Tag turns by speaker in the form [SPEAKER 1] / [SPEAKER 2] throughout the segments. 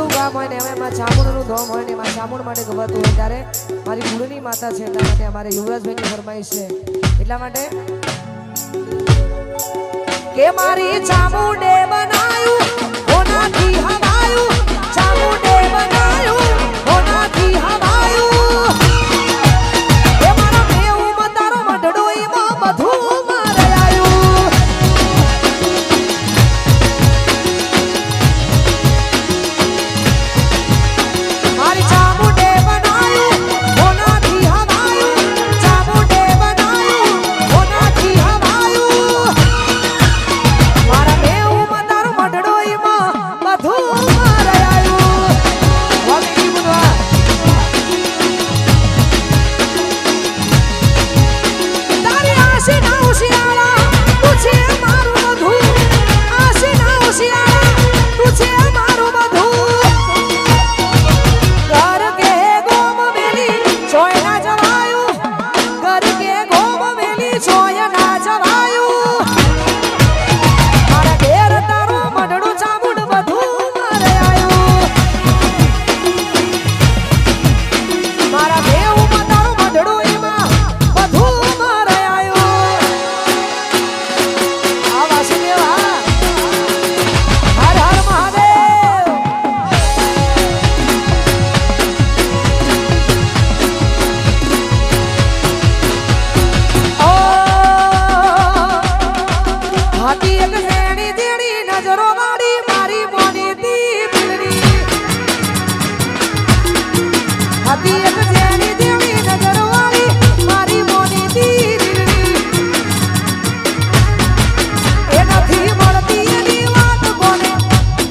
[SPEAKER 1] ગામ હોય ને એમાં ચામુંડનું ધોમ હોય ને એમાં ચામુંડ માટે ગવાતું હોય ત્યારે મારી કુળની માતા છે એટલા માટે અમારે યુવરાજભાઈની ફરમાઈશ છે એટલા માટે કે મારી ચામુંડે બનાયું હોનાથી હવાયું ચામુંડે બનાયું હોનાથી હવાયું એ મારા મેઉમાં તારો મઢડો એમાં બધું મારે આવ્યું મારી ચામુંડે બનાયું હોનાથી હવાયું ચામુંડે બનાયું હોનાથી હવાયું મારા મેઉમાં તારો મઢડો એમાં બધું મારે આવ્યું વાલી બુનવા તારી આશી ના ઉશિયાળા તું છે મારું બધું આશી ના ઉશિયાળા તું છે મારું બધું ઘર કે ગોમ મેલી છોય ના જવાયું ઘર કે ગોમ મેલી છોય ના જવાયું મારા ઘેર તારું મઢડું ચામુંડ બધું મારે આવ્યું મારા દેવમાં તારું મઢડું એમાં બધું મારે આવ્યું આ વાસુદેવ હર હર મહાદેવ ઓ હાથી એક ઝેણી દેણી નજરો વાળી મારી મોની દી પીડી હાથી એક ઝેણી દેણી નજરો વાળી મારી મોની દી પીડી એ નથી મળતી એની વાત કોને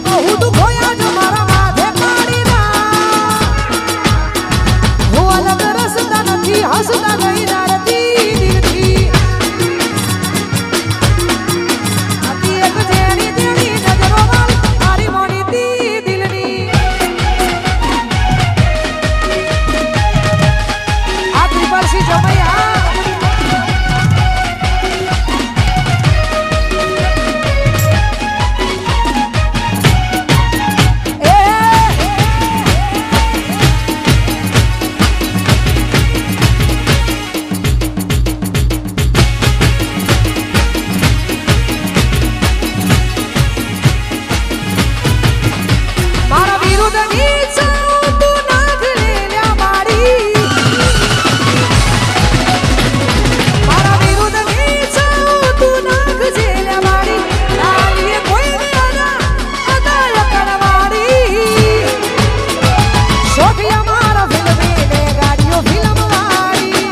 [SPEAKER 1] કહું તું ખોયા જો મારા માથે કાઢી ના હું અલગ રસતા નથી હસતા ગઈ નારતી દિલથી હાથી એક ઝેણી દેણી નજરો વાળી મારી મોની દી દિલની આ ત્રિપલસી જમૈયા મારા વિરુદ્ધની ચાઉ તું નાખ લેલ્યા મારી મારા વિરુદ્ધની ચાઉ તું નાખ જેલ્યા મારી લાલીએ કોઈ અદલ કરવાડી શોખિયા મારા ફિલ્મી ને ગાડીઓ ફિલ્મ વાળી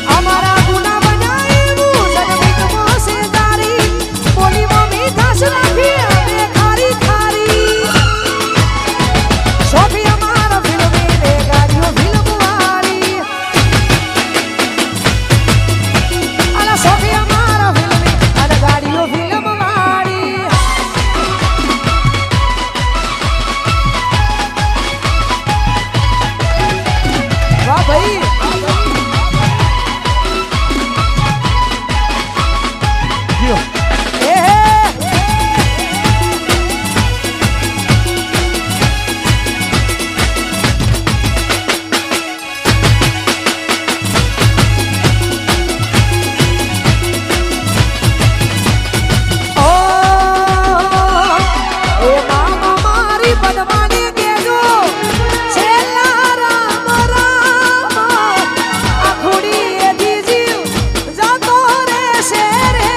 [SPEAKER 1] અમારા ગુના બનાવ્યું જગમીત મોસે તારી બોલીમાં મીઠાશ રાખી અમે ખારી ખારી શોખી અમારા ફિલ્મી ને ગાડીઓ ફિલ્મ વાળી અલા શોખી અમારા ફિલ્મી અને ગાડીઓ ફિલ્મ વાળી વાહ ભાઈ એ ઓ એ મામા મારી બદમાની કેજો છેલ્લા રામ રામ આખુડી એ દીજીવ જાતો રે શેરે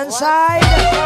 [SPEAKER 1] વન સાઈડ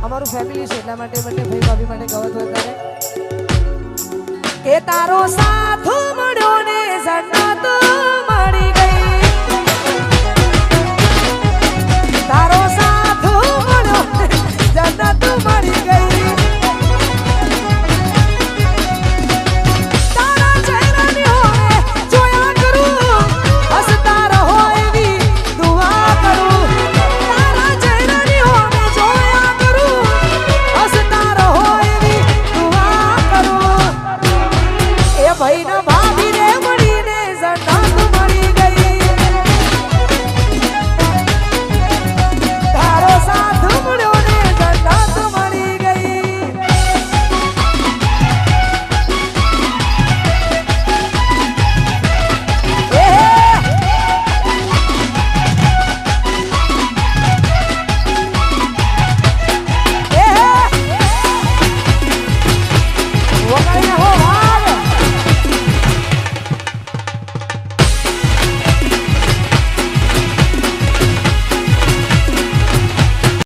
[SPEAKER 1] અમારું ફેમિલી છે એટલા માટે બંને ભાઈ ભાભી માટે ગવત વધારે કે તારો સાથ મળ્યો ને જન્નત મળી ગઈ તારો સાથ મળ્યો જન્નત મળી